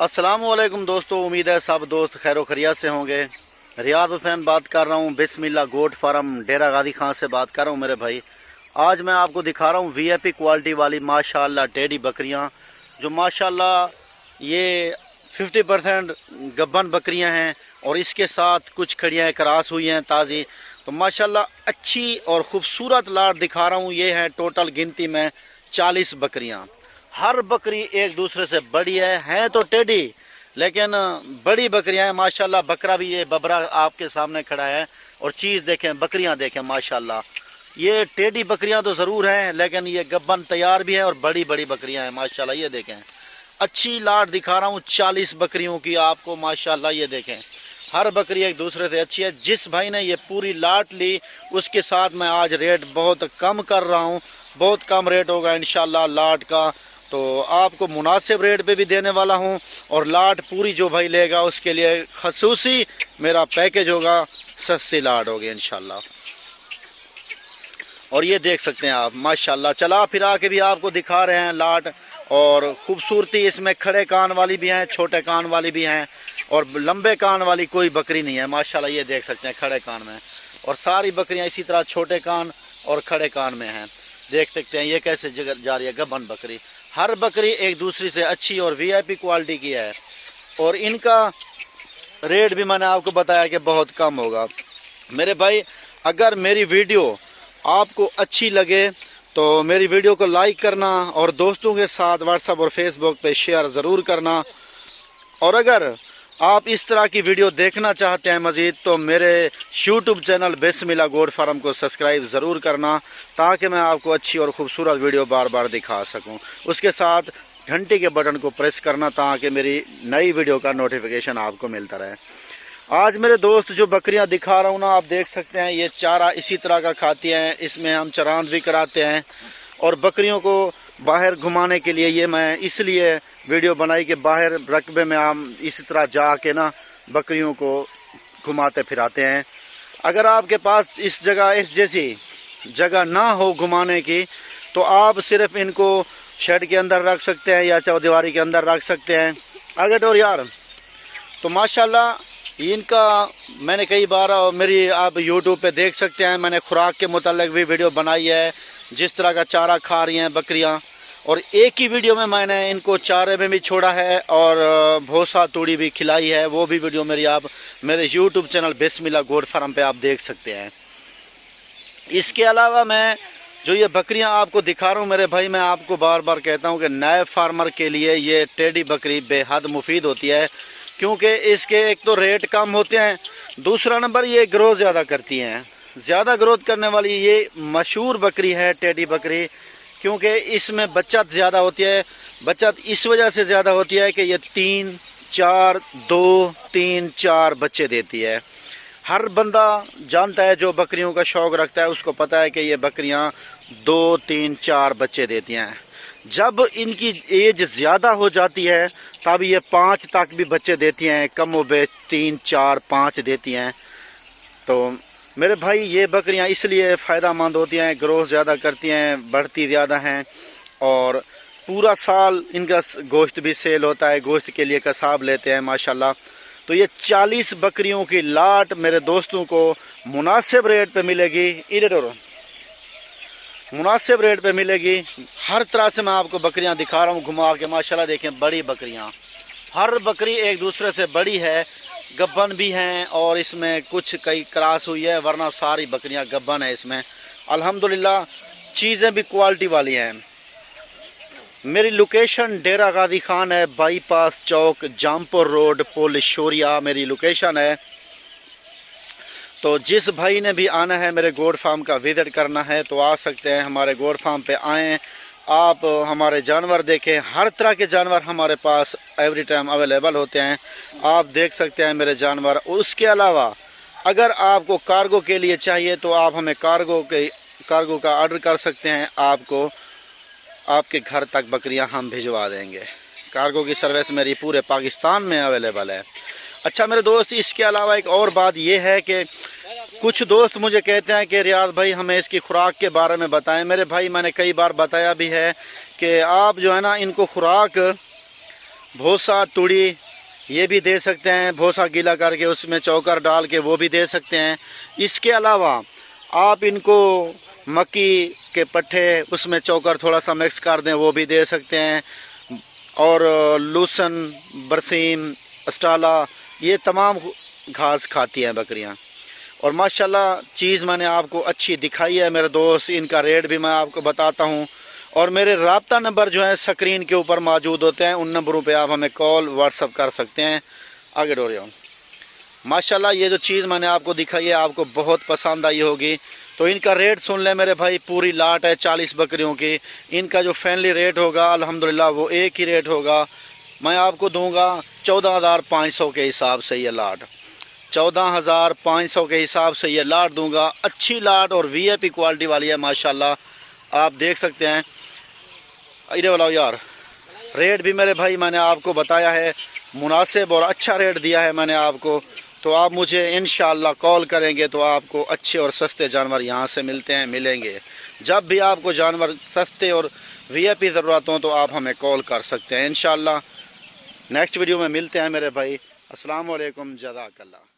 अस्सलाम वालेकुम दोस्तों, उम्मीद है सब दोस्त खैर खैरियत से होंगे। रियाद हुसैन बात कर रहा हूँ, बिस्मिल्लाह गोट फार्म डेरा गाजी खान से बात कर रहा हूँ मेरे भाई। आज मैं आपको दिखा रहा हूँ वीआईपी क्वालिटी वाली माशाल्लाह टेडी बकरियाँ, जो माशाल्लाह ये 50% गब्बन बकरियाँ हैं और इसके साथ कुछ खड़ियाँ क्रॉस हुई हैं ताज़ी। तो माशाल्लाह अच्छी और ख़ूबसूरत लाट दिखा रहा हूँ। ये है टोटल गिनती में 40 बकरियाँ। हर बकरी एक दूसरे से बड़ी है तो टेडी, लेकिन बड़ी बकरियां हैं माशाल्लाह। बकरा भी ये बबरा आपके सामने खड़ा है और चीज़ देखें, बकरियां देखें माशाल्लाह। ये टेडी बकरियां तो ज़रूर हैं, लेकिन ये गब्बन तैयार भी है और बड़ी बड़ी बकरियां हैं माशाल्लाह। ये देखें, अच्छी लाट दिखा रहा हूँ 40 बकरियों की आपको माशाल्लाह। ये देखें, हर बकरी एक दूसरे से अच्छी है। जिस भाई ने ये पूरी लाट ली उसके साथ मैं आज रेट बहुत कम कर रहा हूँ, बहुत कम रेट होगा इंशाल्लाह लाट का। तो आपको मुनासिब रेट पे भी देने वाला हूँ और लाट पूरी जो भाई लेगा उसके लिए खसूसी मेरा पैकेज होगा, सस्ती लाट होगी इंशाल्लाह। और ये देख सकते हैं आप माशाल्लाह, चला फिरा के भी आपको दिखा रहे हैं लाट। और खूबसूरती इसमें खड़े कान वाली भी हैं, छोटे कान वाली भी हैं और लंबे कान वाली कोई बकरी नहीं है माशाल्लाह। ये देख सकते हैं खड़े कान में, और सारी बकरियां इसी तरह छोटे कान और खड़े कान में हैं। देख सकते हैं ये कैसे जा रही है गबन बकरी। हर बकरी एक दूसरे से अच्छी और वीआईपी क्वालिटी की है। और इनका रेट भी मैंने आपको बताया कि बहुत कम होगा मेरे भाई। अगर मेरी वीडियो आपको अच्छी लगे तो मेरी वीडियो को लाइक करना और दोस्तों के साथ व्हाट्सएप और फेसबुक पे शेयर ज़रूर करना। और अगर आप इस तरह की वीडियो देखना चाहते हैं मज़ीद तो मेरे यूट्यूब चैनल बिस्मिल्लाह गोट फार्म को सब्सक्राइब ज़रूर करना, ताकि मैं आपको अच्छी और ख़ूबसूरत वीडियो बार बार दिखा सकूं। उसके साथ घंटी के बटन को प्रेस करना ताकि मेरी नई वीडियो का नोटिफिकेशन आपको मिलता रहे। आज मेरे दोस्त जो बकरियां दिखा रहा हूँ ना, आप देख सकते हैं ये चारा इसी तरह का खाती हैं। इसमें हम चरांद भी कराते हैं और बकरियों को बाहर घुमाने के लिए ये मैं इसलिए वीडियो बनाई कि बाहर रकबे में हम इसी तरह जाके ना बकरियों को घुमाते फिराते हैं। अगर आपके पास इस जैसी जगह ना हो घुमाने की तो आप सिर्फ इनको शेड के अंदर रख सकते हैं या चौदीवारी के अंदर रख सकते हैं। अगर और यार तो माशाल्लाह इनका मैंने कई बार मेरी आप यूट्यूब पे देख सकते हैं, मैंने खुराक के मुतालिक भी वीडियो बनाई है, जिस तरह का चारा खा रही हैं बकरियां। और एक ही वीडियो में मैंने इनको चारे में भी छोड़ा है और भूसा तूड़ी भी खिलाई है। वो भी वीडियो मेरी आप मेरे यूट्यूब चैनल बिस्मिल्लाह गोट फार्म पे आप देख सकते हैं। इसके अलावा मैं जो ये बकरियां आपको दिखा रहा हूँ मेरे भाई, मैं आपको बार बार कहता हूँ कि नए फार्मर के लिए ये टेडी बकरी बेहद मुफीद होती है, क्योंकि इसके एक तो रेट कम होते हैं, दूसरा नंबर ये ग्रोथ ज़्यादा करती हैं। ज़्यादा ग्रोथ करने वाली ये मशहूर बकरी है टेडी बकरी, क्योंकि इसमें बचत ज़्यादा होती है। बचत इस वजह से ज़्यादा होती है कि ये 2-3-4 बच्चे देती है। हर बंदा जानता है, जो बकरियों का शौक़ रखता है उसको पता है कि ये बकरियां 2-3-4 बच्चे देती हैं। जब इनकी एज ज़्यादा हो जाती है तब ये 5 तक भी बच्चे देती हैं, कम व बेश 3-4-5 देती हैं। तो मेरे भाई ये बकरियां इसलिए फ़ायदा मंद होती हैं, ग्रोथ ज़्यादा करती हैं, बढ़ती ज़्यादा हैं और पूरा साल इनका गोश्त भी सेल होता है, गोश्त के लिए कसाब लेते हैं माशाल्लाह। तो ये 40 बकरियों की लाट मेरे दोस्तों को मुनासिब रेट पे मिलेगी, मुनासिब रेट पे मिलेगी। हर तरह से मैं आपको बकरियां दिखा रहा हूँ घुमा के माशाल्लाह। देखें बड़ी बकरियां, हर बकरी एक दूसरे से बड़ी है, गब्बन भी हैं और इसमें कुछ कई क्रॉस हुई है, वरना सारी बकरियां गब्बन है इसमें अल्हम्दुलिल्लाह। चीज़ें भी क्वालिटी वाली हैं। मेरी लोकेशन डेरा गाजी खान है, बाईपास चौक, जामपुर रोड, पुल शोरिया मेरी लोकेशन है। तो जिस भाई ने भी आना है मेरे गोट फार्म का विजिट करना है तो आ सकते हैं, हमारे गोट फार्म पे आएँ, आप हमारे जानवर देखें। हर तरह के जानवर हमारे पास एवरी टाइम अवेलेबल होते हैं, आप देख सकते हैं मेरे जानवर। और उसके अलावा अगर आपको कार्गो के लिए चाहिए तो आप हमें कार्गो का ऑर्डर कर सकते हैं, आपको आपके घर तक बकरियां हम भिजवा देंगे। कार्गो की सर्विस मेरी पूरे पाकिस्तान में अवेलेबल है। अच्छा मेरे दोस्त, इसके अलावा एक और बात यह है कि कुछ दोस्त मुझे कहते हैं कि रियाज भाई हमें इसकी खुराक के बारे में बताएं। मेरे भाई मैंने कई बार बताया भी है कि आप जो है ना इनको खुराक भूसा तुड़ी ये भी दे सकते हैं, भूसा गीला करके उसमें चोकर डाल के वो भी दे सकते हैं। इसके अलावा आप इनको मक्की के पट्टे उसमें चोकर थोड़ा सा मिक्स कर दें, वो भी दे सकते हैं। और लूसन, बरसीम, अस्टाला, ये तमाम घास खाती हैं बकरियां। और माशाल्लाह चीज़ मैंने आपको अच्छी दिखाई है मेरे दोस्त। इनका रेट भी मैं आपको बताता हूँ। और मेरे राब्ता नंबर जो है स्क्रीन के ऊपर मौजूद होते हैं, उन नंबरों पे आप हमें कॉल व्हाट्सअप कर सकते हैं। आगे डोर जाओ। माशाल्लाह ये जो चीज़ मैंने आपको दिखाई है आपको बहुत पसंद आई होगी। तो इनका रेट सुन लें मेरे भाई, पूरी लाट है 40 बकरियों की। इनका जो फैनली रेट होगा अल्हम्दुलिल्लाह वो एक ही रेट होगा। मैं आपको दूंगा 14,500 के हिसाब से ये लाट, 14,500 के हिसाब से ये लाट दूंगा। अच्छी लाट और वीआईपी क्वालिटी वाली है माशाल्लाह, आप देख सकते हैं। इधर वाला यार रेट भी मेरे भाई मैंने आपको बताया है, मुनासिब और अच्छा रेट दिया है मैंने आपको। तो आप मुझे इंशाअल्लाह कॉल करेंगे तो आपको अच्छे और सस्ते जानवर यहाँ से मिलेंगे। जब भी आपको जानवर सस्ते और वीआईपी ज़रूरत हो तो आप हमें कॉल कर सकते हैं इंशाअल्लाह। नेक्स्ट वीडियो में मिलते हैं मेरे भाई। अस्सलाम वालेकुम, जज़ाकल्लाह।